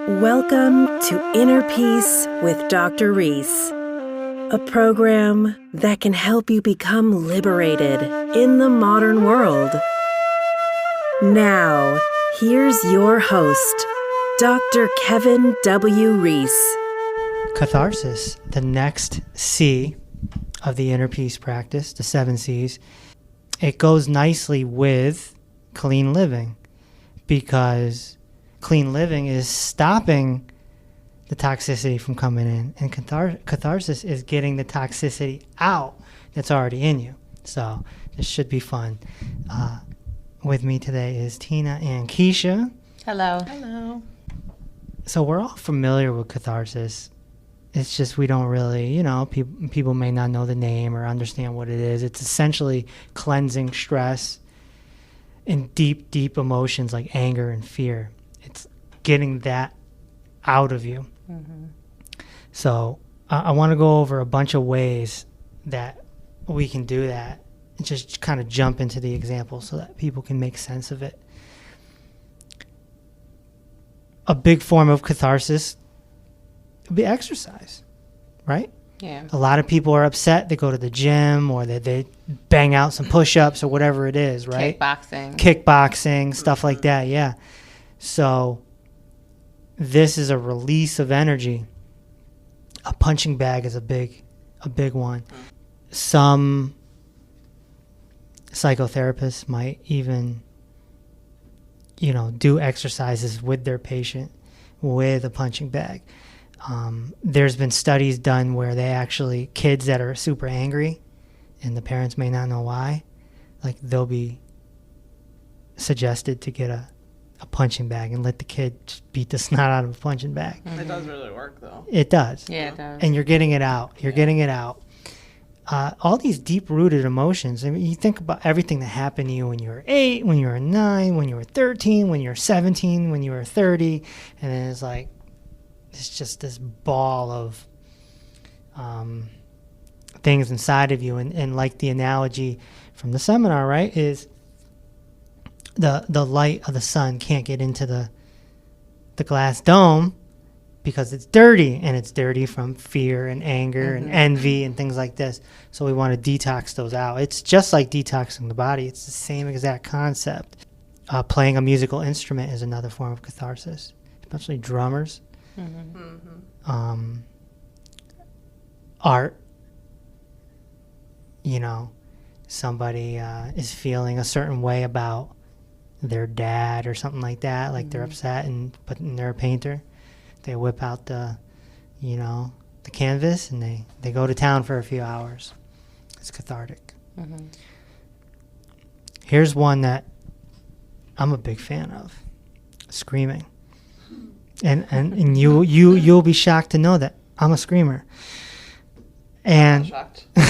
Welcome to Inner Peace with Dr. Reese, a program that can help you become liberated in the modern world. Now, here's your host, Dr. Kevin W. Reese. Catharsis, the next C of the Inner Peace practice, the 7 C's, it goes nicely with clean living because clean living is stopping the toxicity from coming in, and catharsis is getting the toxicity out that's already in you. So this should be fun. With me today is Tina and Keisha. Hello. Hello. So we're all familiar with catharsis. It's just we don't really, people may not know the name or understand what it is. It's essentially cleansing stress and deep, deep emotions like anger and fear. It's getting that out of you. Mm-hmm. So I want to go over a bunch of ways that we can do that and just kind of jump into the example so that people can make sense of it. A big form of catharsis would be exercise, right? Yeah. A lot of people are upset. They go to the gym or they bang out some push-ups or whatever it is, right? Kickboxing, stuff like that, yeah. So this is a release of energy. A punching bag is a big one. Some psychotherapists might even, do exercises with their patient with a punching bag. There's been studies done where they actually, kids that are super angry and the parents may not know why, like they'll be suggested to get a punching bag and let the kid just beat the snot out of a punching bag. Mm-hmm. It does really work though. It does. Yeah, it does. And you're getting it out. Getting it out. All these deep-rooted emotions. I mean, you think about everything that happened to you when you were 8, when you were 9, when you were 13, when you were 17, when you were 30, and then it's just this ball of things inside of you. And like the analogy from the seminar, right, is the light of the sun can't get into the glass dome because it's dirty, and it's dirty from fear and anger and envy and things like this. So we want to detox those out. It's just like detoxing the body. It's the same exact concept. Playing a musical instrument is another form of catharsis, especially drummers. Art, somebody is feeling a certain way about their dad or something like that, like they're upset, but they're a painter. They whip out the canvas and they go to town for a few hours. It's cathartic. Here's one that I'm a big fan of: screaming. And you'll be shocked to know that I'm a screamer. And I'm shocked. I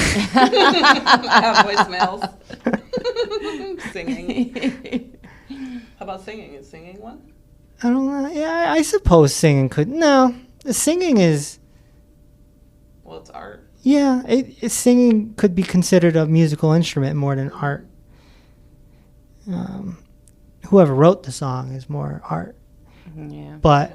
have voicemails. Singing. How about singing? Is singing one? I don't know. Yeah, I suppose singing could. No, singing is. Well, it's art. Yeah, singing could be considered a musical instrument more than art. Whoever wrote the song is more art. Yeah. But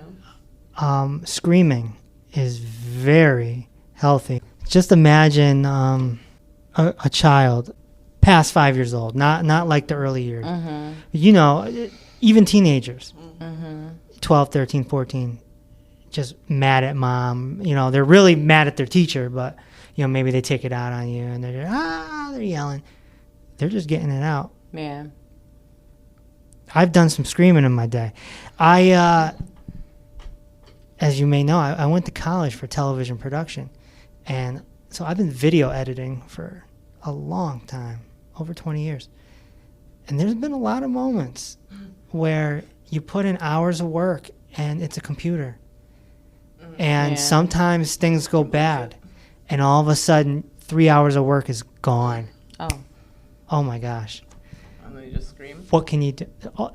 screaming is very healthy. Just imagine a child past 5 years old, not like the early years. Even teenagers, 12, 13, 14, just mad at mom. They're really mad at their teacher, but maybe they take it out on you and they're yelling. They're just getting it out. Yeah. I've done some screaming in my day. As you may know, I went to college for television production. And so I've been video editing for a long time, over 20 years. And there's been a lot of moments where you put in hours of work and it's a computer. And sometimes things go bad. And all of a sudden, 3 hours of work is gone. Oh my gosh. And then you just scream? What can you do?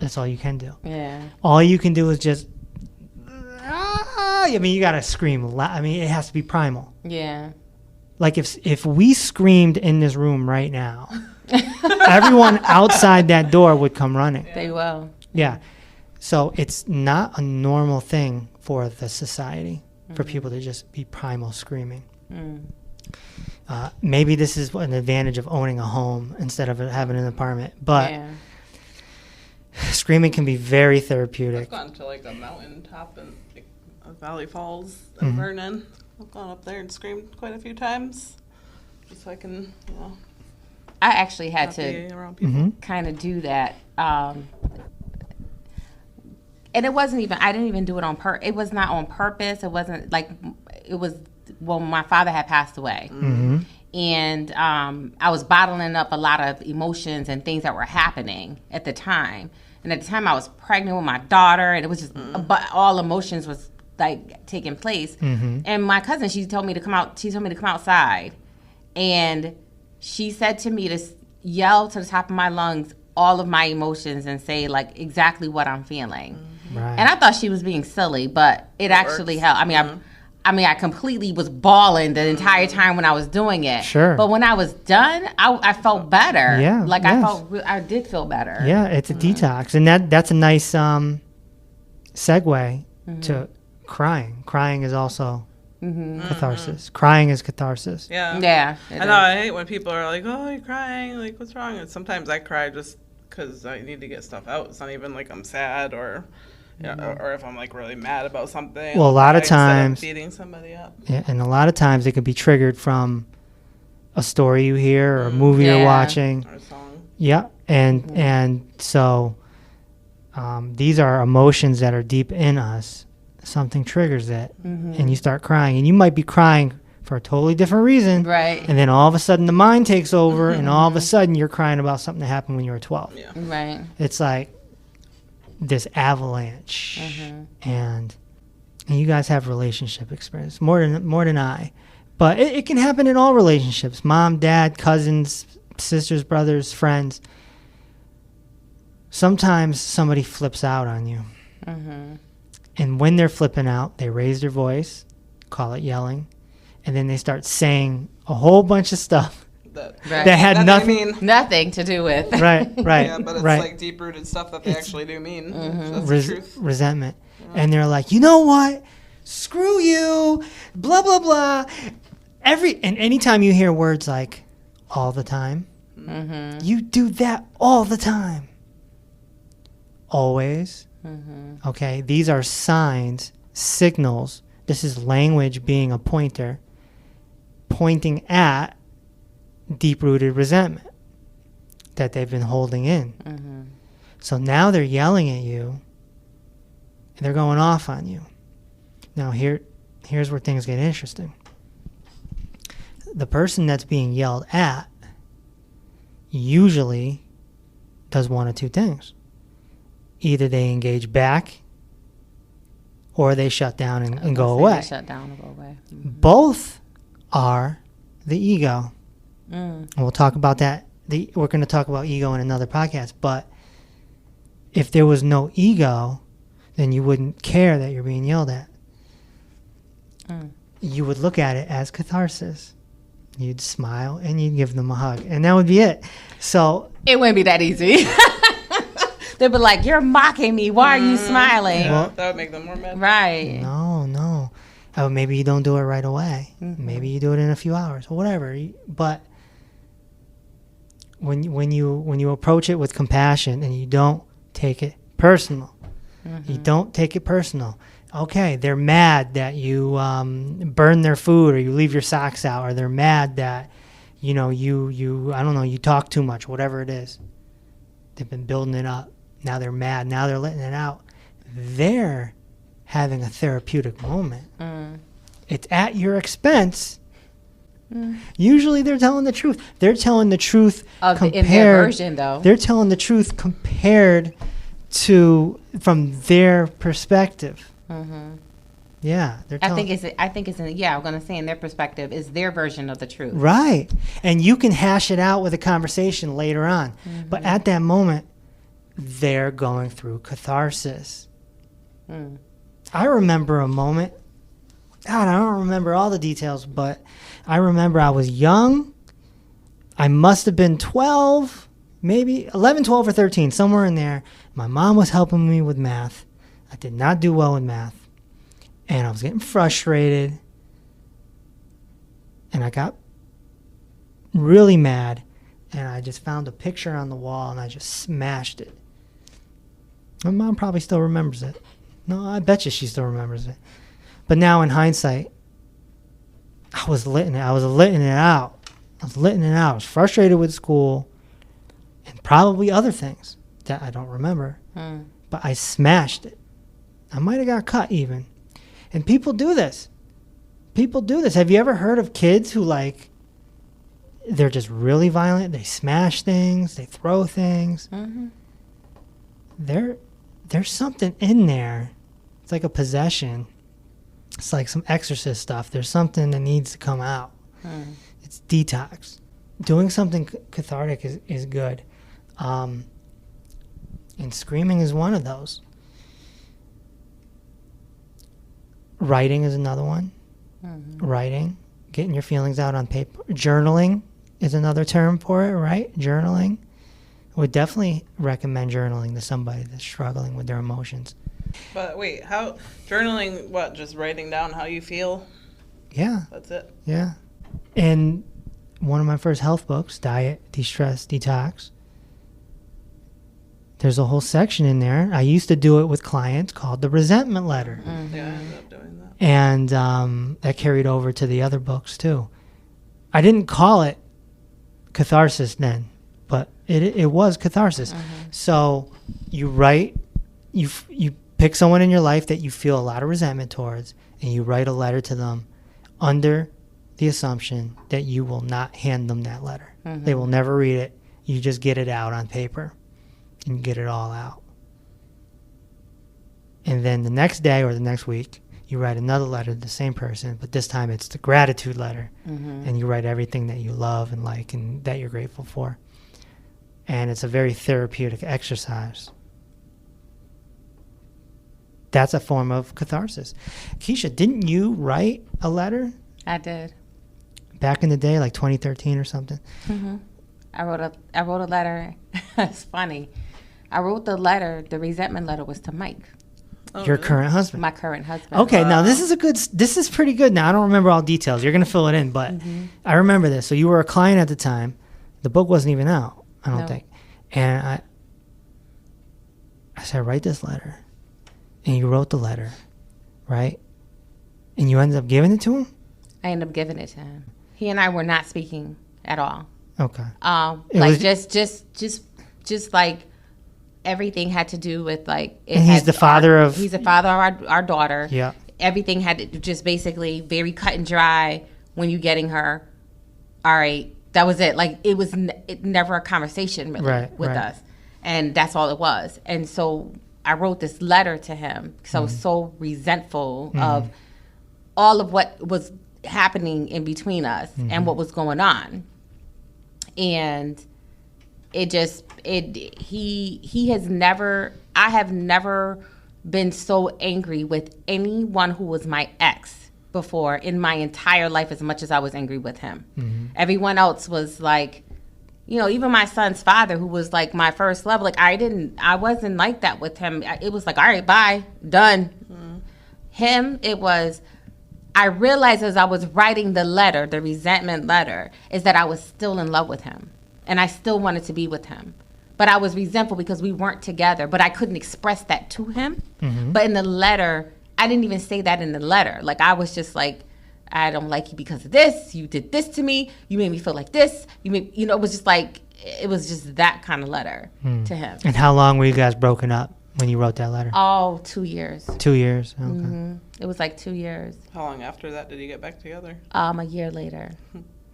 That's all you can do. Yeah. All you can do is just, you got to scream. It has to be primal. Yeah. Like if we screamed in this room right now, everyone outside that door would come running. They will. Yeah. So it's not a normal thing for the society for people to just be primal screaming. Maybe this is an advantage of owning a home instead of having an apartment, but screaming can be very therapeutic. I've gone to like a mountain top in like, Valley Falls in Vernon. I've gone up there and screamed quite a few times, just so I can, you know. I actually had not to be around people. kind of do that. And it wasn't even, I didn't even do it on purpose. It was not on purpose. It wasn't like, it was, well, my father had passed away. And I was bottling up a lot of emotions and things that were happening at the time. And at the time I was pregnant with my daughter, and it was just, but all emotions was like taking place. And my cousin, she told me to come outside. And she said to me to yell to the top of my lungs all of my emotions and say like exactly what I'm feeling. Right. And I thought she was being silly, but it actually helped. I mean, I completely was bawling the entire time when I was doing it. Sure. But when I was done, I felt better. Yeah. Like yes. I did feel better. Yeah, it's a detox, and that's a nice segue to crying. Crying is also catharsis. Crying is catharsis. Yeah. Yeah. I know. I hate when people are like, "Oh, you're crying. Like, what's wrong?" And sometimes I cry just because I need to get stuff out. It's not even like I'm sad or if I'm like really mad about something. Well, a lot of instead times, beating somebody up. Yeah, and a lot of times it can be triggered from a story you hear or a movie you're watching. Or a song. Yeah, and so these are emotions that are deep in us. Something triggers it, and you start crying, and you might be crying for a totally different reason, Right. and then all of a sudden the mind takes over, and all of a sudden you're crying about something that happened when you were 12. Yeah. Right. It's like this avalanche, and you guys have relationship experience more than I, but it can happen in all relationships: mom, dad, cousins, sisters, brothers, friends. Sometimes somebody flips out on you, and when they're flipping out, they raise their voice, call it yelling, and then they start saying a whole bunch of stuff Right. that had nothing. Nothing to do with. Right. Yeah, but it's right. like deep-rooted stuff that they actually do mean. That's the Res- truth. resentment. And they're like, you know what? Screw you. Blah, blah, blah. And anytime you hear words like all the time, you do that all the time. Always. Okay. These are signs, signals. This is language being a pointer, pointing at deep-rooted resentment that they've been holding in. So now they're yelling at you, and they're going off on you. Now here's where things get interesting. The person that's being yelled at usually does one of two things. Either they engage back, or they shut down and go away. They shut down and go away. Both are the ego. And we'll talk about that. We're going to talk about ego in another podcast. But if there was no ego, then you wouldn't care that you're being yelled at. You would look at it as catharsis. You'd smile and you'd give them a hug. And that would be it. So It wouldn't be that easy. They'd be like, "You're mocking me. Why are you smiling?" Yeah, that would make them more mad. Right. no. Oh, maybe you don't do it right away. Maybe you do it in a few hours or whatever. But when you approach it with compassion and you don't take it personal, you don't take it personal. Okay, they're mad that you burn their food or you leave your socks out, or they're mad that you I don't know, you talk too much, whatever it is. They've been building it up. Now they're mad. Now they're letting it out. They're having a therapeutic moment. It's at your expense. Usually they're telling the truth. They're telling the truth In their version, though. They're telling the truth compared to from their perspective. Yeah, they're I telling. think it's I'm gonna say in their perspective is their version of the truth. Right. And you can hash it out with a conversation later on. But at that moment, they're going through catharsis. I remember a moment. God, I don't remember all the details, but I remember I was young. I must have been 12, maybe 11, 12, or 13, somewhere in there. My mom was helping me with math. I did not do well with math. And I was getting frustrated. And I got really mad. And I just found a picture on the wall and I just smashed it. My mom probably still remembers it. No, I bet you she still remembers it. But now in hindsight, I was litting it out. I was frustrated with school and probably other things that I don't remember. But I smashed it. I might have got cut even. And people do this. Have you ever heard of kids who, like, they're just really violent? They smash things. They throw things. Mm-hmm. There's something in there. It's like a possession. It's like some exorcist stuff. There's something that needs to come out. It's detox. Doing something cathartic is good. And screaming is one of those. Writing is another one. Writing, getting your feelings out on paper. Journaling is another term for it, right? Journaling. I would definitely recommend journaling to somebody that's struggling with their emotions. But wait, how journaling? What? Just writing down how you feel? Yeah. That's it. Yeah. And one of my first health books, Diet, De-Stress, Detox, there's a whole section in there. I used to do it with clients called the resentment letter. Mm-hmm. Yeah, I ended up doing that. And that carried over to the other books too. I didn't call it Catharsis then, but it was Catharsis. Mm-hmm. So you write, you pick someone in your life that you feel a lot of resentment towards, and you write a letter to them under the assumption that you will not hand them that letter. Mm-hmm. They will never read it. You just get it out on paper and get it all out. And then the next day or the next week, you write another letter to the same person, but this time it's the gratitude letter. Mm-hmm. And you write everything that you love and like and that you're grateful for. And it's a very therapeutic exercise. That's a form of catharsis. Keisha, didn't you write a letter? I did. Back in the day, like 2013 or something? Mm-hmm. I wrote a letter. It's funny. I wrote the letter, the resentment letter was to Mike. Oh, your current husband? My current husband. Okay, now this is pretty good. Now, I don't remember all details. You're going to fill it in, but I remember this. So you were a client at the time. The book wasn't even out, I don't think. And I said, write this letter. And you wrote the letter, right? And you ended up giving it to him? I ended up giving it to him. He and I were not speaking at all. Okay. Like just like everything had to do with like. He's the father of our daughter. Yeah. Everything had to just basically very cut and dry. When you getting her, all right, that was it. Like it was never a conversation really with us, and that's all it was. And so I wrote this letter to him because I was so resentful of all of what was happening in between us and what was going on. And I have never been so angry with anyone who was my ex before in my entire life as much as I was angry with him. Mm-hmm. Everyone else was like, you know, even my son's father, who was like my first love, like I wasn't like that with him. It was like, all right, bye, done. Mm-hmm. Him, it was, I realized as I was writing the letter, the resentment letter, is that I was still in love with him. And I still wanted to be with him. But I was resentful because we weren't together. But I couldn't express that to him. Mm-hmm. But in the letter, I didn't even say that in the letter. Like, I was just like, I don't like you because of this. You did this to me. You made me feel like this. It was just like, it was just that kind of letter to him. And how long were you guys broken up when you wrote that letter? Oh, 2 years. 2 years? Okay. Mm-hmm. It was like 2 years. How long after that did you get back together? A year later.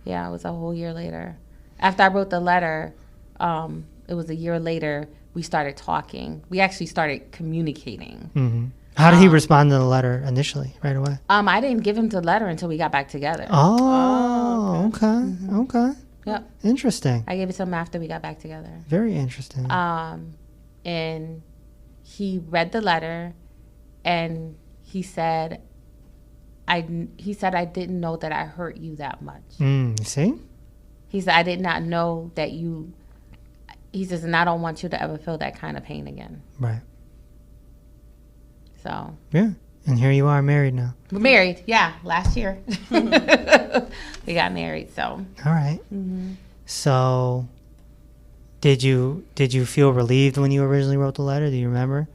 Yeah, it was a whole year later. After I wrote the letter, it was a year later, we started talking. We actually started communicating. Mm-hmm. How did he respond to the letter initially, right away? I didn't give him the letter until we got back together. Oh, okay. Mm-hmm. Okay. Yep. Interesting. I gave it to him after we got back together. Very interesting. And he read the letter, and he said, I didn't know that I hurt you that much. You see? He said, I did not know that you he says, and I don't want you to ever feel that kind of pain again. Right. So. Yeah. And here you are married now. We're married. Yeah. Last year. We got married. So. All right. Mm-hmm. So did you feel relieved when you originally wrote the letter? Do you remember?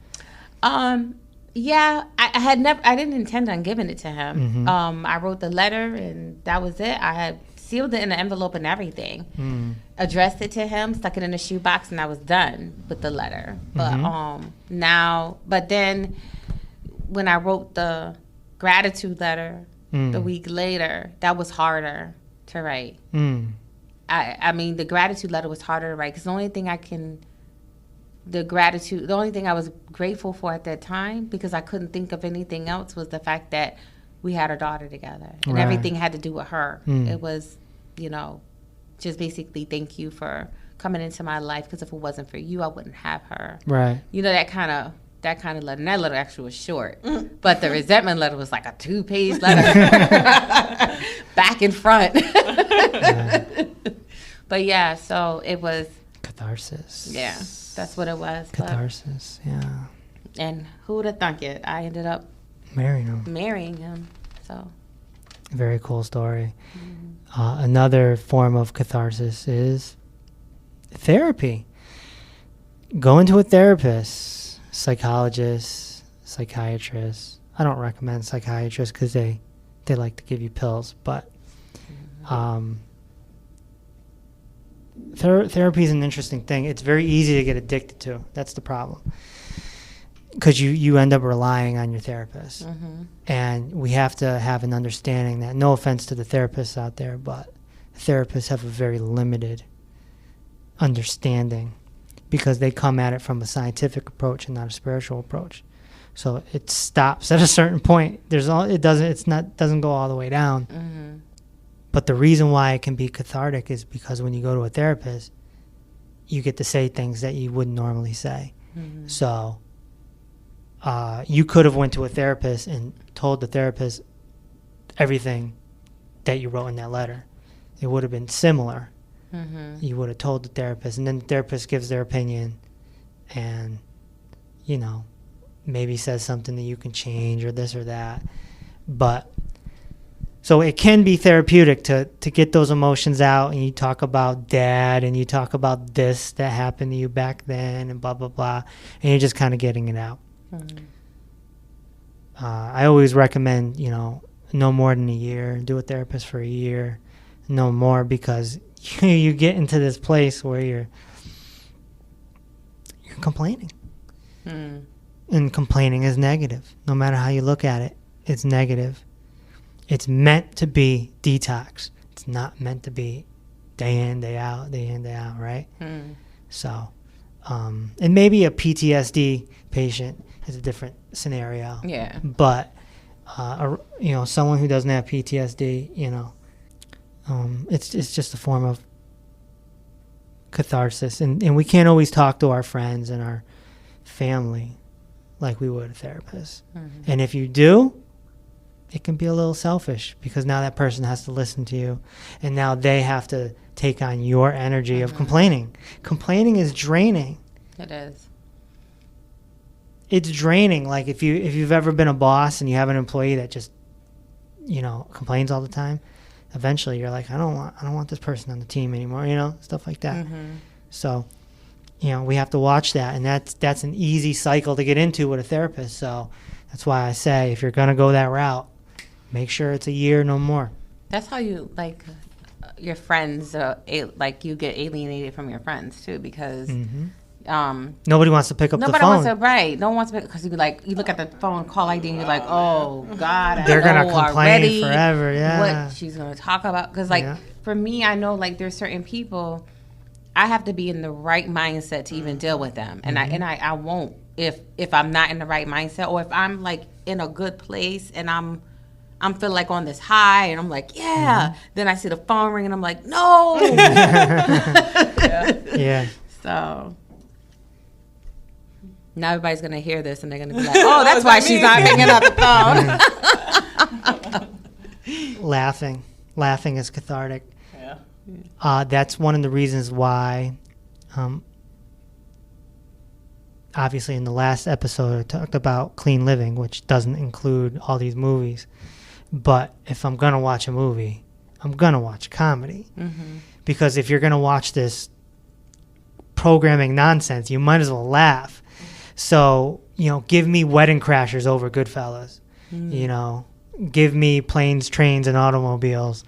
Yeah, I didn't intend on giving it to him. Mm-hmm. I wrote the letter and that was it. I had sealed it in an envelope and everything, addressed it to him, stuck it in a shoebox, and I was done with the letter. But but then when I wrote the gratitude letter the week later, that was harder to write. I mean, the gratitude letter was harder to write because the only thing I was grateful for at that time, because I couldn't think of anything else, was the fact that we had a daughter together and everything had to do with her. It was, just basically thank you for coming into my life, because if it wasn't for you, I wouldn't have her. Right. That kind of letter. And that letter actually was short, but the resentment letter was like a 2-page letter, back and front. But yeah, so it was catharsis. Yeah, that's what it was. Catharsis. Yeah. And who would have thunk it? I ended up marrying him. So. Very cool story. Another form of catharsis is therapy. Going to a therapist, psychologist, psychiatrist. I don't recommend psychiatrists because they like to give you pills, but therapy is an interesting thing. It's very easy to get addicted to. That's the problem. Because you end up relying on your therapist. And we have to have an understanding that, no offense to the therapists out there, but therapists have a very limited understanding because they come at it from a scientific approach and not a spiritual approach. So it stops at a certain point. It doesn't go all the way down. But the reason why it can be cathartic is because when you go to a therapist, you get to say things that you wouldn't normally say. So you could have went to a therapist and told the therapist everything that you wrote in that letter. It would have been similar. You would have told the therapist, and then the therapist gives their opinion and, maybe says something that you can change or this or that. But so it can be therapeutic to get those emotions out, and you talk about dad and you talk about this that happened to you back then and blah, blah, blah, and you're just kind of getting it out. I always recommend, no more than a year. Do a therapist for a year, no more, because you get into this place where you're complaining. And complaining is negative. No matter how you look at it, it's negative. It's meant to be detox. It's not meant to be day in, day out, right? So, and maybe a PTSD patient is a different scenario. Yeah. But, someone who doesn't have PTSD, it's just a form of catharsis. And we can't always talk to our friends and our family like we would a therapist. And if you do, it can be a little selfish, because now that person has to listen to you, and now they have to take on your energy of complaining. Complaining is draining. It is. It's draining. Like if you've ever been a boss and you have an employee that just, complains all the time, eventually you're like, I don't want this person on the team anymore, stuff like that. So, we have to watch that, and that's an easy cycle to get into with a therapist. So that's why I say, if you're going to go that route, make sure it's a year, no more. That's how you, your friends, you get alienated from your friends, too, because nobody wants to pick up the phone. No one wants to, because you look at the phone, call ID, and you're like, oh, God, they're going to complain already forever, what she's going to talk about. Because, for me, I know, there's certain people, I have to be in the right mindset to even deal with them. And I won't if I'm not in the right mindset, or if I'm, in a good place and I'm feeling like on this high and I'm like, then I see the phone ring and I'm like, no. Yeah. So now everybody's going to hear this and they're going to be like, oh, that's why she's not picking up the phone. Laughing is cathartic. Yeah. That's one of the reasons why obviously in the last episode I talked about clean living, which doesn't include all these movies. But if I'm going to watch a movie, I'm going to watch comedy. Because if you're going to watch this programming nonsense, you might as well laugh. So, give me Wedding Crashers over Goodfellas. Give me Planes, Trains, and Automobiles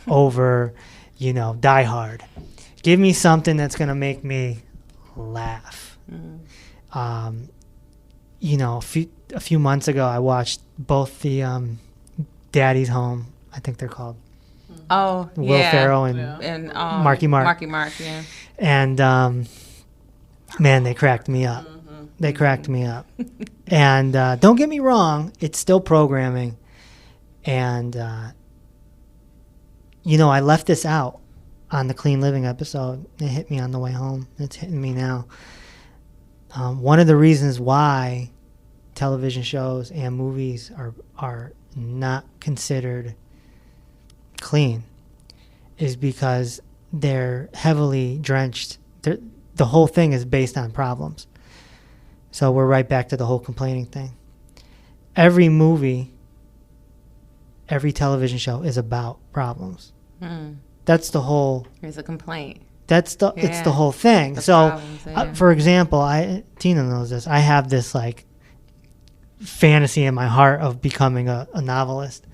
over, Die Hard. Give me something that's going to make me laugh. A few months ago, I watched both the Daddy's Home, I think they're called. Oh, Will Ferrell and Marky Mark. Marky Mark, yeah. And, man, they cracked me up. They cracked me up. And don't get me wrong, it's still programming. And, I left this out on the Clean Living episode. It hit me on the way home. It's hitting me now. One of the reasons why television shows and movies are not considered clean is because they're heavily drenched. The whole thing is based on problems. So we're right back to the whole complaining thing. Every movie, every television show is about problems. That's the whole. There's a complaint. It's the whole thing. So, problems, yeah. For example, Tina knows this. I have this like fantasy in my heart of becoming a novelist,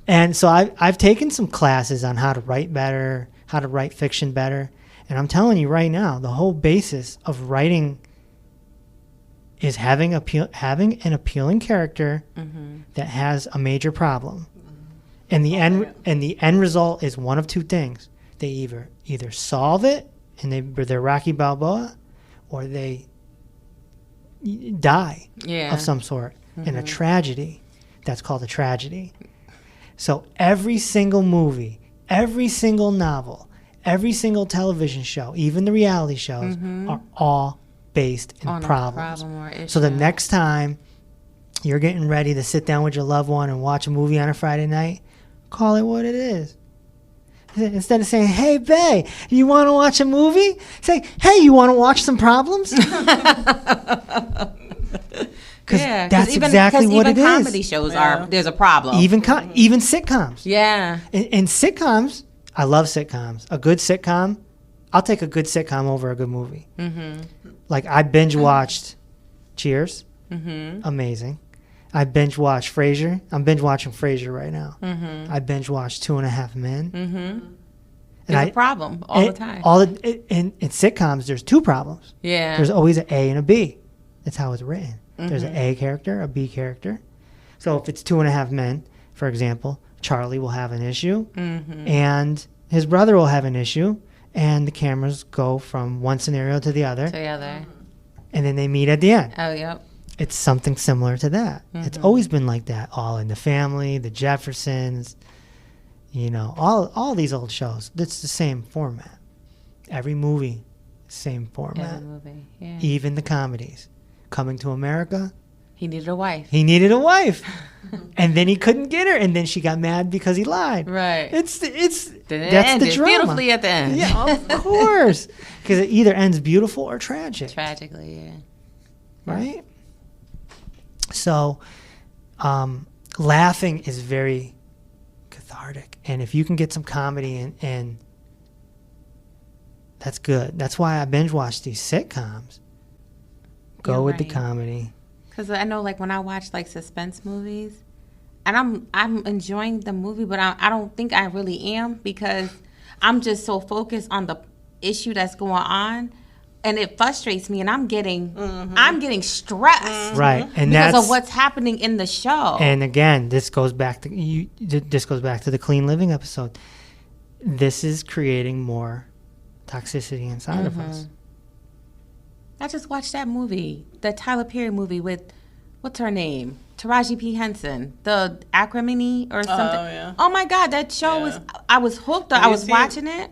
and so I've taken some classes on how to write better, how to write fiction better, and I'm telling you right now, the whole basis of writing is having an appealing character that has a major problem, and the end result is one of two things. They either solve it and they're Rocky Balboa, or they die of some sort in a tragedy. That's called a tragedy. So every single movie, every single novel, every single television show, even the reality shows, are all based in On problems. A problem or issue. So the next time you're getting ready to sit down with your loved one and watch a movie on a Friday night, call it what it is. Instead of saying, "Hey, bae, you want to watch a movie?" Say, "Hey, you want to watch some problems?" Because that's exactly what it is. Even comedy shows there's a problem. Even sitcoms. Yeah. In sitcoms, I love sitcoms. A good sitcom, I'll take a good sitcom over a good movie. Like I binge watched Cheers. Amazing. I binge watched Frasier. I'm binge watching Frasier right now. I binge watched 2.5 Men. There's a problem all the time. In sitcoms, there's two problems. Yeah. There's always an A and a B. That's how it's written. There's an A character, a B character. So if it's 2.5 Men, for example, Charlie will have an issue, and his brother will have an issue, and the cameras go from one scenario to the other, and then they meet at the end. Oh, yep. It's something similar to that. It's always been like that. All in the Family, the Jeffersons, all these old shows. It's the same format. Every movie, same format. Every movie, yeah. Even the comedies. Coming to America. He needed a wife. And then he couldn't get her, and then she got mad because he lied. Right. That's the drama. Beautifully at the end. Yeah, of course. Because it either ends beautiful or tragic. Tragically, yeah. Right? So, laughing is very cathartic. And if you can get some comedy and that's good. That's why I binge watch these sitcoms. Go with the comedy. Because I know, like, when I watch, like, suspense movies, and I'm enjoying the movie, but I don't think I really am, because I'm just so focused on the issue that's going on. And it frustrates me, and I'm getting stressed, right? And because that's of what's happening in the show. And again, this goes back to the Clean Living episode. This is creating more toxicity inside of us. I just watched that movie, the Tyler Perry movie with, what's her name? Taraji P. Henson, the Acrimony or something. Oh, yeah. Oh my God, that show was, I was hooked. I was watching it,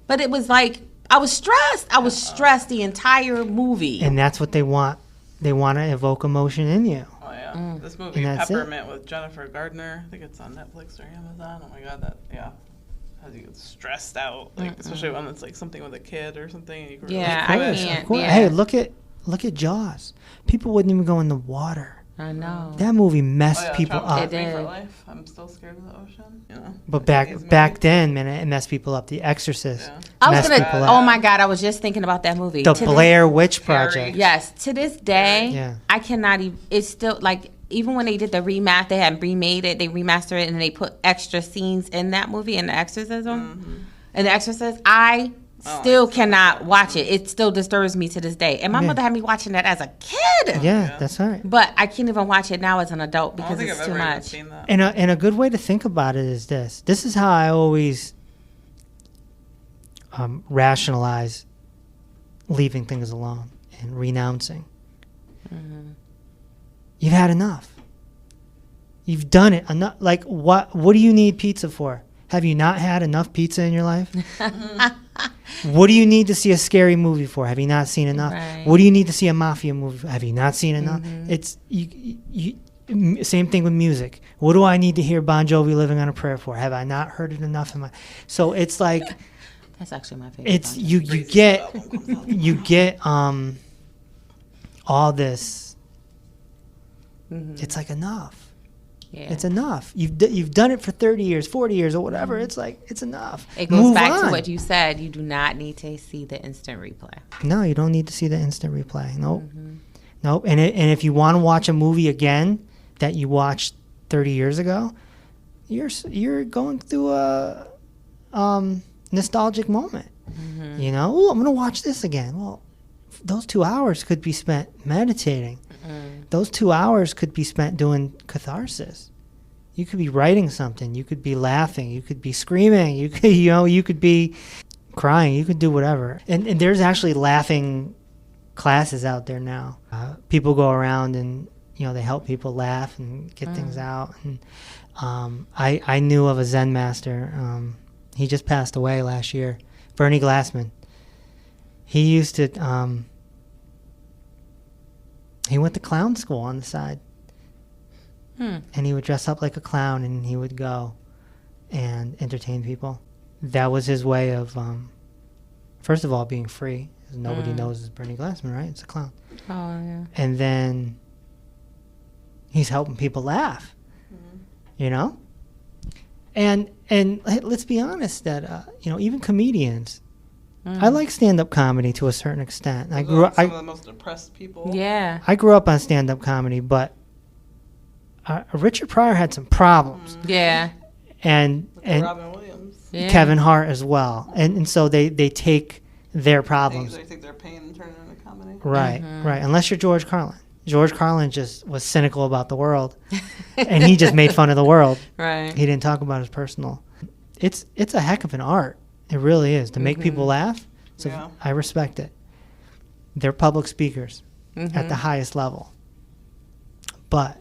but it was like, I was stressed. I was stressed the entire movie. And that's what they want. They want to evoke emotion in you. Oh, yeah. This movie, Peppermint, with Jennifer Gardner, I think it's on Netflix or Amazon. Oh, my God, has you stressed out, like, especially when it's, like, something with a kid or something. And you I can't. Of course. Yeah. Hey, look at Look at Jaws. People wouldn't even go in the water. I know. That movie messed people Travel up. with Me It for did. Life. I'm still scared of the ocean. You know. But Like these back movies. then, man, it messed people up. The Exorcist Yeah. I was messed gonna. people up. Oh my God! I was just thinking about that movie. The To Blair Witch Harry. Project. Yes, to this day, Yeah. I cannot even. It's still like even when they did the rematch, they had remade it, they remastered it, and they put extra scenes in that movie in the Exorcism, and the Exorcist. I still cannot watch it. It still disturbs me to this day. And my Yeah. mother had me watching that as a kid, Yeah, that's right. but I can't even watch it now as an adult I don't because think it's I've too ever even much. seen that. And a good way to think about it is this. This is how I always rationalize leaving things alone and renouncing. You've had enough. You've done it enough. Like what do you need pizza for? Have you not had enough pizza in your life? What do you need to see a scary movie for? Have you not seen enough? Right. What do you need to see a mafia movie for? Have you not seen enough? It's same thing with music. What do I need to hear Bon Jovi Living on a Prayer for? Have I not heard it enough in my? So it's like That's actually my favorite. it's song. you get all this. It's like enough. Yeah. It's enough. You've done it for 30 years, 40 years, or whatever. It's like it's enough. It goes Move back on. to what you said. You do not need to see the instant replay. No, you don't need to see the instant replay. Nope. Nope. And if you want to watch a movie again that you watched 30 years ago, you're going through a nostalgic moment. You know, oh, I'm going to watch this again. Well, those 2 hours could be spent meditating. Those 2 hours could be spent doing catharsis. You could be writing something. You could be laughing. You could be screaming. You could, you could be crying. You could do whatever. And there's actually laughing classes out there now. People go around and they help people laugh and get things out. And I knew of a Zen master. He just passed away last year, Bernie Glassman. He used to. He went to clown school on the side. And he would dress up like a clown and he would go and entertain people. That was his way of, first of all, being free. 'Cause nobody knows it's Bernie Glassman, right? It's a clown. Oh, yeah. And then he's helping people laugh, And let's be honest that, even comedians, I like stand-up comedy to a certain extent. I grew up. Some of the most depressed people. Yeah. I grew up on stand-up comedy, but Richard Pryor had some problems, Yeah. and Robin Williams. Yeah. Kevin Hart as well, and so they take their problems, They take their pain and turn it into comedy. right, unless you're George Carlin. George Carlin just was cynical about the world, and he just made fun of the world. Right. He didn't talk about his personal. It's a heck of an art. It really is to make people laugh. So Yeah. I respect it. They're public speakers at the highest level, but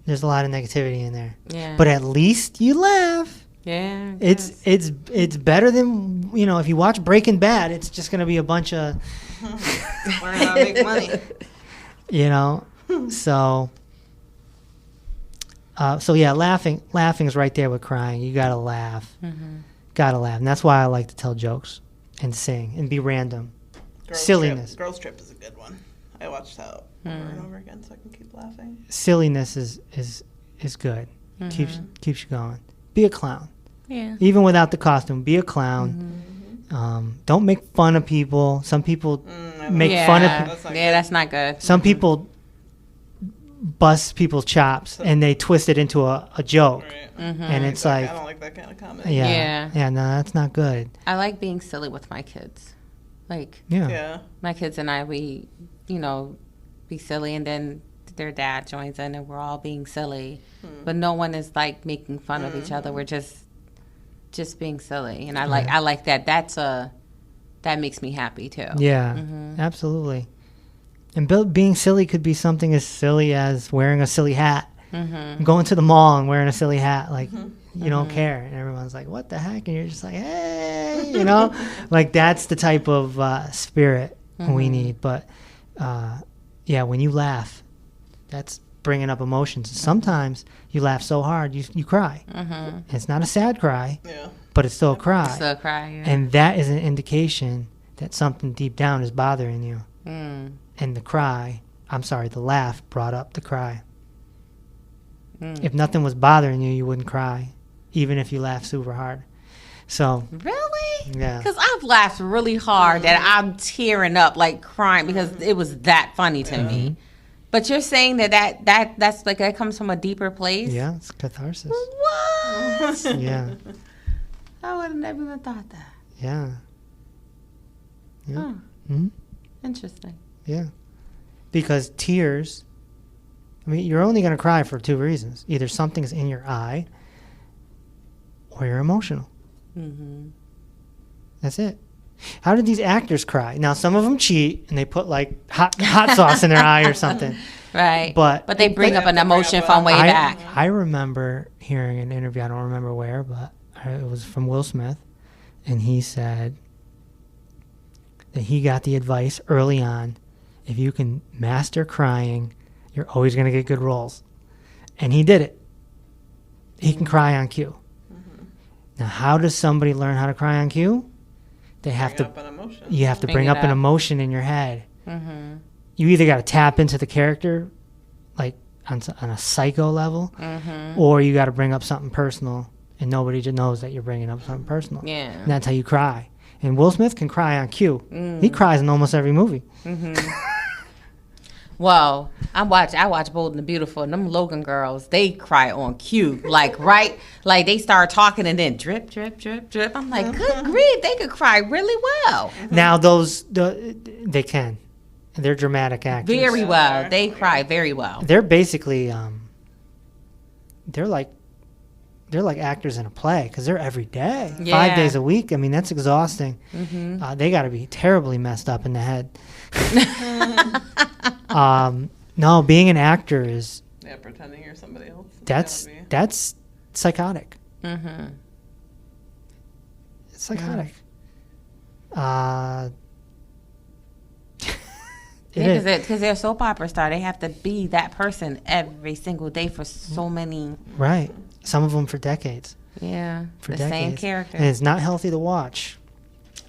there's a lot of negativity in there. Yeah. But at least you laugh. Yeah. It's better than if you watch Breaking Bad, it's just gonna be a bunch of Learn how to make money. So yeah, laughing is right there with crying. You gotta laugh. Gotta laugh. And that's why I like to tell jokes and sing and be random. Silliness. Girls Trip is a good one. I watched that over and over again so I can keep laughing. Silliness is good. Keeps you going. Be a clown. Yeah. Even without the costume, be a clown. Don't make fun of people. Some people make fun of people. That's not good. Some people bust people's chops and they twist it into a joke. Right. And it's I like, don't like that kind of comedy. yeah, no, that's not good. I like being silly with my kids. Like, Yeah. my kids and I, we, be silly, and then their dad joins in and we're all being silly. But no one is like making fun of each other. We're just being silly. And I like that. That makes me happy too. Yeah, absolutely. And being silly could be something as silly as wearing a silly hat. Going to the mall and wearing a silly hat, like you don't care, and everyone's like, "What the heck?" And you're just like, "Hey," like that's the type of spirit we need. But when you laugh, that's bringing up emotions. Sometimes you laugh so hard you cry. And it's not a sad cry, but it's still a cry. Still cry. Yeah. And that is an indication that something deep down is bothering you. And the laugh brought up the cry. If nothing was bothering you, you wouldn't cry, even if you laughed super hard. So Really? yeah, Because I've laughed really hard that I'm tearing up, like crying, because it was that funny to me. But you're saying that's like that comes from a deeper place? yeah, it's catharsis. What? Yeah, I would have never even thought that. yeah, yeah. Huh. Hmm. Interesting. Yeah, because tears, I mean, you're only going to cry for two reasons. Either something's in your eye or you're emotional. That's it. How did these actors cry? Now, some of them cheat and they put like hot sauce in their eye or something. Right. But they bring up an emotion from way back. I remember hearing an interview, I don't remember where, but it was from Will Smith. And he said that he got the advice early on, if you can master crying, you're always going to get good roles. And he did it. He can cry on cue. Now, how does somebody learn how to cry on cue? They have to. You have to bring up an emotion in your head. You either got to tap into the character, like on a psycho level, or you got to bring up something personal, and nobody just knows that you're bringing up something personal. Yeah. And that's how you cry. And Will Smith can cry on cue. He cries in almost every movie. Well, I watch Bold and the Beautiful, and them Logan girls, they cry on cue. Like, right? Like, they start talking and then drip, drip, drip, drip. I'm like, good grief, they could cry really well. Now, they can. They're dramatic actors. Very well. They cry very well. They're basically, they're like actors in a play because they're every day, 5 days a week. I mean, that's exhausting. They got to be terribly messed up in the head. No, being an actor is pretending you're somebody else. That's psychotic. It's psychotic. Because they're a soap opera star. They have to be that person every single day for so many. Right. Some of them for decades. Yeah. For the decades. same character. And it's not healthy to watch.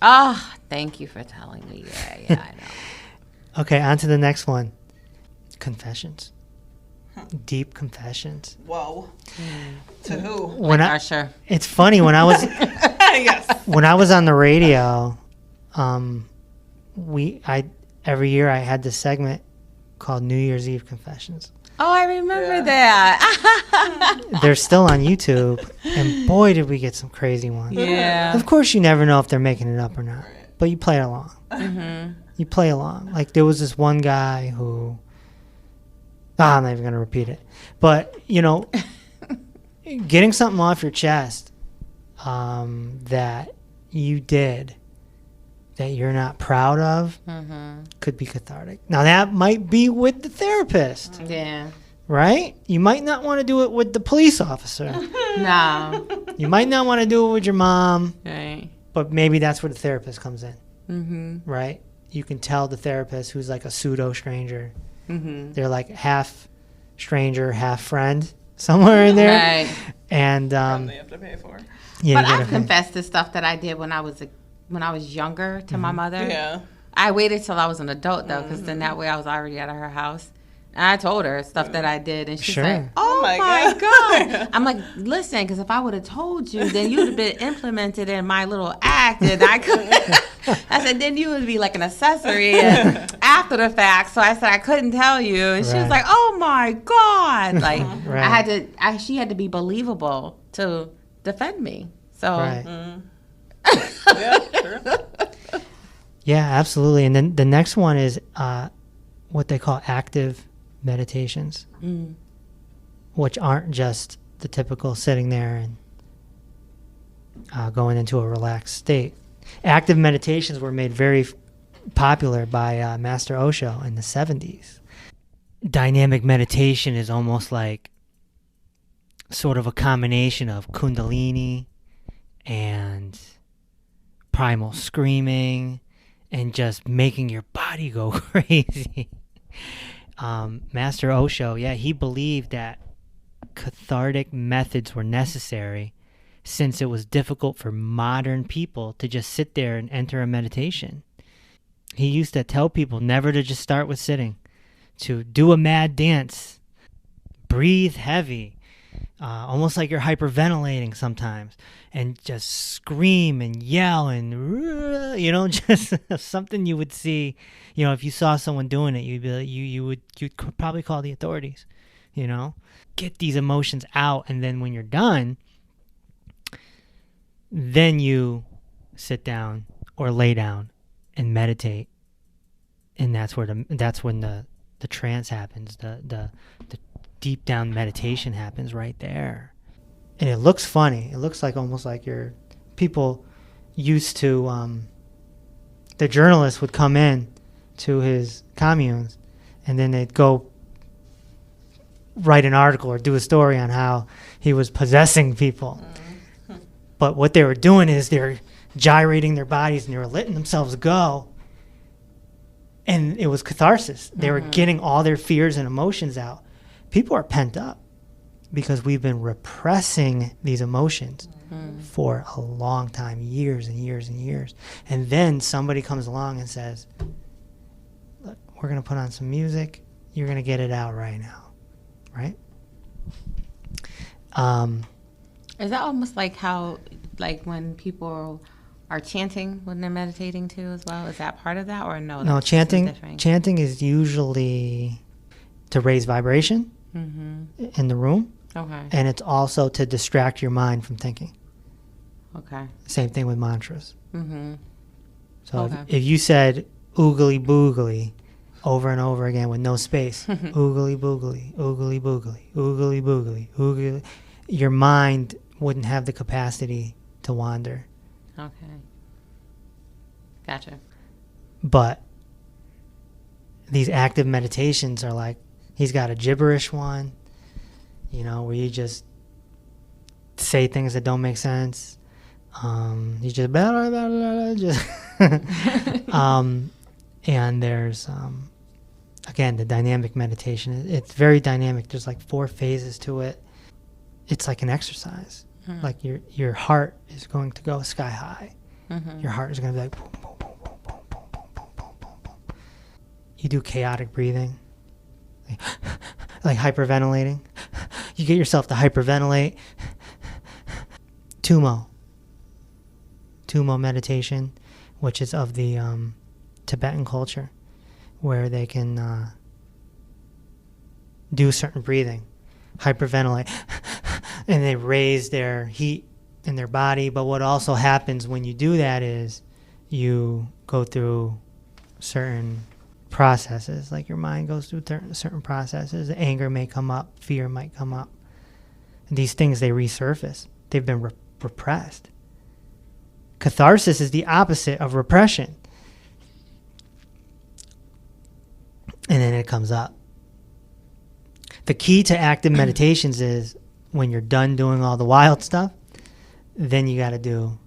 Ah, thank you for telling me. Yeah, I know. Okay, on to the next one. Confessions. Deep confessions. Whoa. To who? When Usher. It's funny, when I was Yes. when I was on the radio, every year I had this segment called New Year's Eve Confessions. Oh, I remember that. They're still on YouTube, and boy, did we get some crazy ones. Yeah. Of course, you never know if they're making it up or not, but you play along. You play along. Like, there was this one guy who, I'm not even going to repeat it, but, getting something off your chest that you did that you're not proud of could be cathartic. Now, that might be with the therapist. Yeah. Right? You might not want to do it with the police officer. No. You might not want to do it with your mom. Right. But maybe that's where the therapist comes in. Right? You can tell the therapist, who's like a pseudo stranger. They're like half stranger, half friend, somewhere in there. Right. And They have to pay for. But I've confessed to stuff that I did when I was younger to my mother. Yeah. I waited till I was an adult though, because then that way I was already at her house. And I told her stuff that I did, and she's like, "Oh my God!" I'm like, "Listen, because if I would have told you, then you'd have been implemented in my little act, and I could." I said, "Then you would be like an accessory after the fact." So I said I couldn't tell you, and she was like, "Oh my God!" Like she had to be believable to defend me. So. Yeah, sure. Yeah, absolutely. And then the next one is what they call active meditations, which aren't just the typical sitting there and going into a relaxed state. Active meditations were made very popular by Master Osho in the 70s. Dynamic meditation is almost like sort of a combination of Kundalini and primal screaming and just making your body go crazy. Master Osho, he believed that cathartic methods were necessary since it was difficult for modern people to just sit there and enter a meditation. He used to tell people never to just start with sitting, to do a mad dance, breathe heavy, almost like you're hyperventilating sometimes, and just scream and yell and, just something you would see, if you saw someone doing it, you'd be like, you'd probably call the authorities, get these emotions out. And then when you're done, then you sit down or lay down and meditate. And that's when the trance happens, the deep down meditation happens right there. And it looks funny. It looks like almost like people used to, the journalist would come in to his communes and then they'd go write an article or do a story on how he was possessing people. But what they were doing is they're gyrating their bodies and they were letting themselves go. And it was catharsis. They were getting all their fears and emotions out. People are pent up because we've been repressing these emotions for a long time, years and years and years. And then somebody comes along and says, look, we're going to put on some music. You're going to get it out right now. Right? Is that almost like how, like when people are chanting when they're meditating too as well? Is that part of that or no? No, chanting is usually to raise vibration in the room. Okay. And it's also to distract your mind from thinking. Okay. Same thing with mantras. So Okay. if you said oogly boogly over and over again with no space, oogly boogly, oogly boogly, oogly boogly, oogly, your mind wouldn't have the capacity to wander. Okay. Gotcha. But these active meditations are like, he's got a gibberish one, where you just say things that don't make sense. You just blah, blah, blah, just and there's again the dynamic meditation. It's very dynamic. There's like 4 phases to it. It's like an exercise. Like your heart is going to go sky high. Your heart is going to be like boom, boom, boom, boom, boom, boom, boom, boom, boom, boom, boom. You do chaotic breathing, like hyperventilating. You get yourself to hyperventilate. Tumo meditation, which is of the Tibetan culture, where they can do certain breathing, hyperventilate, and they raise their heat in their body. But what also happens when you do that is you go through certain processes, like your mind goes through certain processes. Anger may come up, fear might come up. And these things, they resurface. They've been repressed. Catharsis is the opposite of repression. And then it comes up. The key to active meditations is when you're done doing all the wild stuff, then you got to do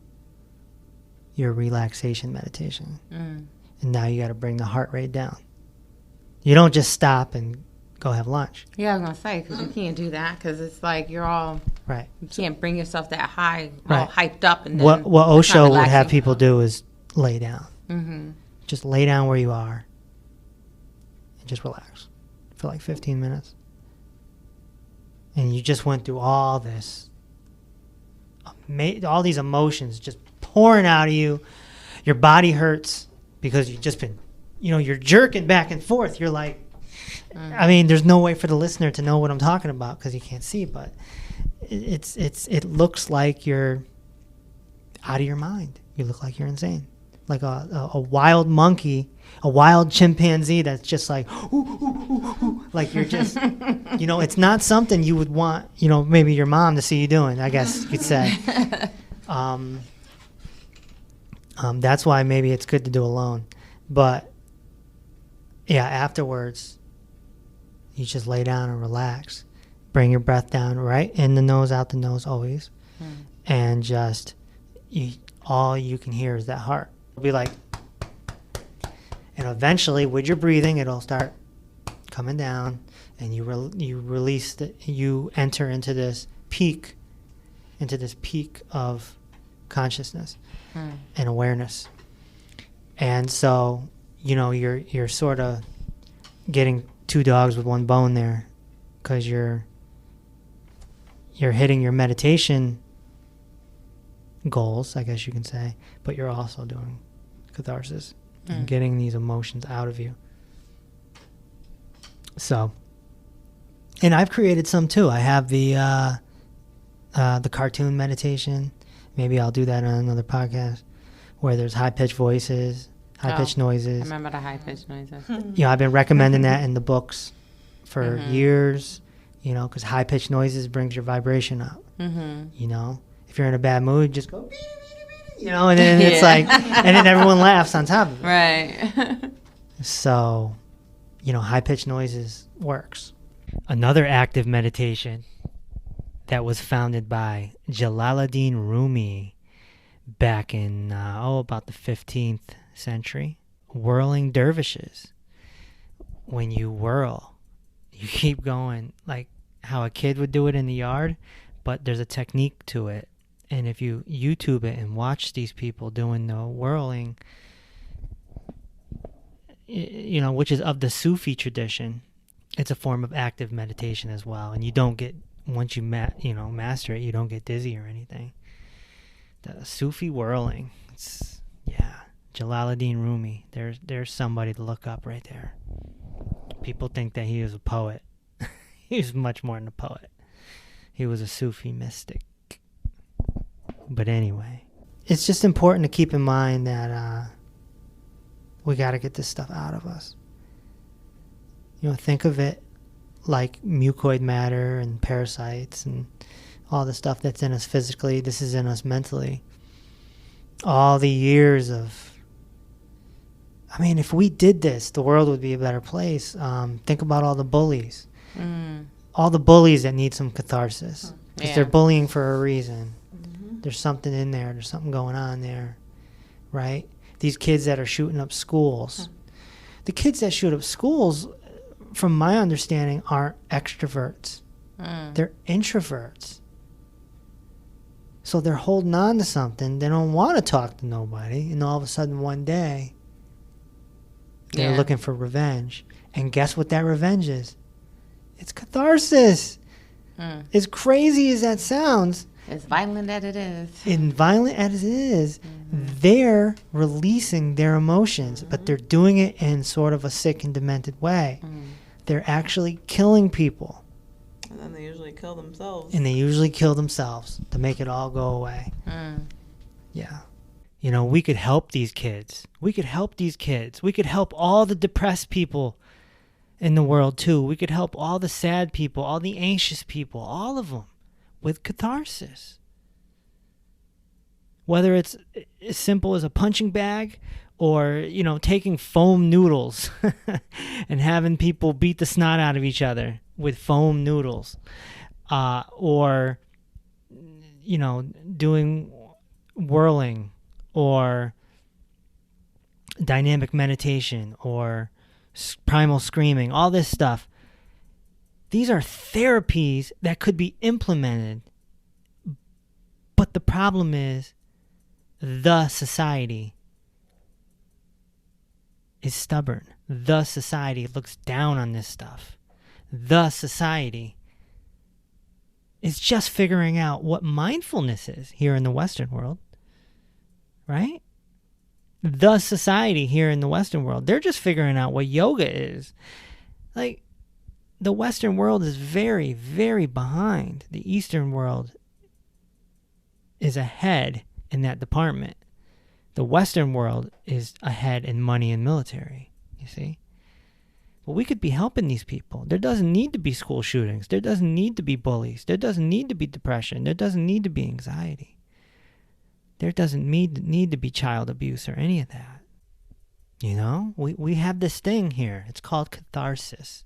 your relaxation meditation. And now you got to bring the heart rate down. You don't just stop and go have lunch. Yeah, I was going to say, because you can't do that, because it's like you're all, right. You can't bring yourself that high, right. all hyped up. And then what Osho would have people do is lay down. Just lay down where you are and just relax for like 15 minutes. And you just went through all this, all these emotions just pouring out of you. Your body hurts because you've just been, you're jerking back and forth. You're like, I mean, there's no way for the listener to know what I'm talking about because you can't see, but it looks like you're out of your mind. You look like you're insane. Like a wild monkey, a wild chimpanzee that's just like, ooh, ooh, ooh, ooh. Like you're just, it's not something you would want, maybe your mom to see you doing, I guess you could say. That's why maybe it's good to do alone. But yeah, afterwards, you just lay down and relax. Bring your breath down, right? In the nose, out the nose, always. And just, all you can hear is that heart. It'll be like, and eventually with your breathing, it'll start coming down and you release, you enter into this peak of consciousness and awareness. And so you're sort of getting two dogs with one bone there, because you're hitting your meditation goals, I guess you can say, but you're also doing catharsis and getting these emotions out of you. So, and I've created some too. I have the cartoon meditation. Maybe I'll do that on another podcast, where there's high-pitched voices, high-pitched noises. I remember the high-pitched noises. I've been recommending that in the books for years, because high-pitched noises brings your vibration up. If you're in a bad mood, just go, and then it's like, and then everyone laughs on top of it. Right. So, high-pitched noises works. Another active meditation that was founded by Jalaluddin Rumi back in, about the 15th century. Whirling dervishes. When you whirl, you keep going, like how a kid would do it in the yard, but there's a technique to it. And if you YouTube it and watch these people doing the whirling, which is of the Sufi tradition, it's a form of active meditation as well. And you don't get, once you master it, you don't get dizzy or anything. The Sufi whirling, Jalaluddin Rumi. There's somebody to look up right there. People think that he was a poet. He was much more than a poet. He was a Sufi mystic. But anyway, it's just important to keep in mind that we got to get this stuff out of us. Think of it like mucoid matter and parasites and all the stuff that's in us physically. This is in us mentally. All the years of... if we did this, the world would be a better place. Think about all the bullies. All the bullies that need some catharsis. Because they're bullying for a reason. There's something in there. There's something going on there. Right? These kids that are shooting up schools. The kids that shoot up schools, from my understanding, aren't extroverts. They're introverts. So they're holding on to something. They don't want to talk to nobody. And all of a sudden one day, they're looking for revenge. And guess what that revenge is? It's catharsis. As crazy as that sounds, as violent as it is, they're releasing their emotions, but they're doing it in sort of a sick and demented way. They're actually killing people. And then they usually kill themselves. To make it all go away. Yeah. We could help these kids. We could help all the depressed people in the world too. We could help all the sad people, all the anxious people, all of them with catharsis. Whether it's as simple as a punching bag or, taking foam noodles and having people beat the snot out of each other with foam noodles, or, doing whirling, or dynamic meditation, or primal screaming, all this stuff. These are therapies that could be implemented. But the problem is the society is stubborn. The society looks down on this stuff. The society is just figuring out what mindfulness is here in the Western world. Right? The society here in the Western world, they're just figuring out what yoga is. Like, the Western world is very, very behind. The Eastern world is ahead in that department. The Western world is ahead in money and military, you see? But we could be helping these people. There doesn't need to be school shootings. There doesn't need to be bullies. There doesn't need to be depression. There doesn't need to be anxiety. There doesn't need to be child abuse or any of that. We have this thing here. It's called catharsis.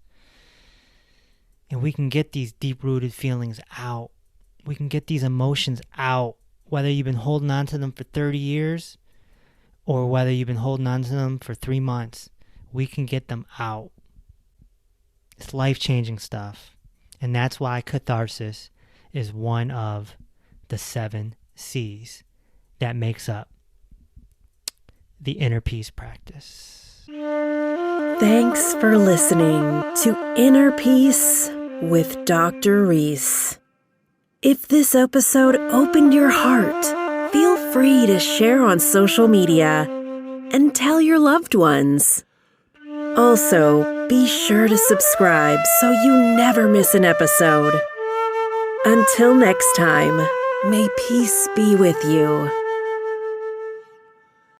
And we can get these deep-rooted feelings out. We can get these emotions out, whether you've been holding on to them for 30 years or whether you've been holding on to them for 3 months. We can get them out. It's life-changing stuff. And that's why catharsis is one of the 7 C's that makes up the inner peace practice. Thanks for listening to Inner Peace with Dr. Reese. If this episode opened your heart, feel free to share on social media and tell your loved ones. Also, be sure to subscribe so you never miss an episode. Until next time, may peace be with you.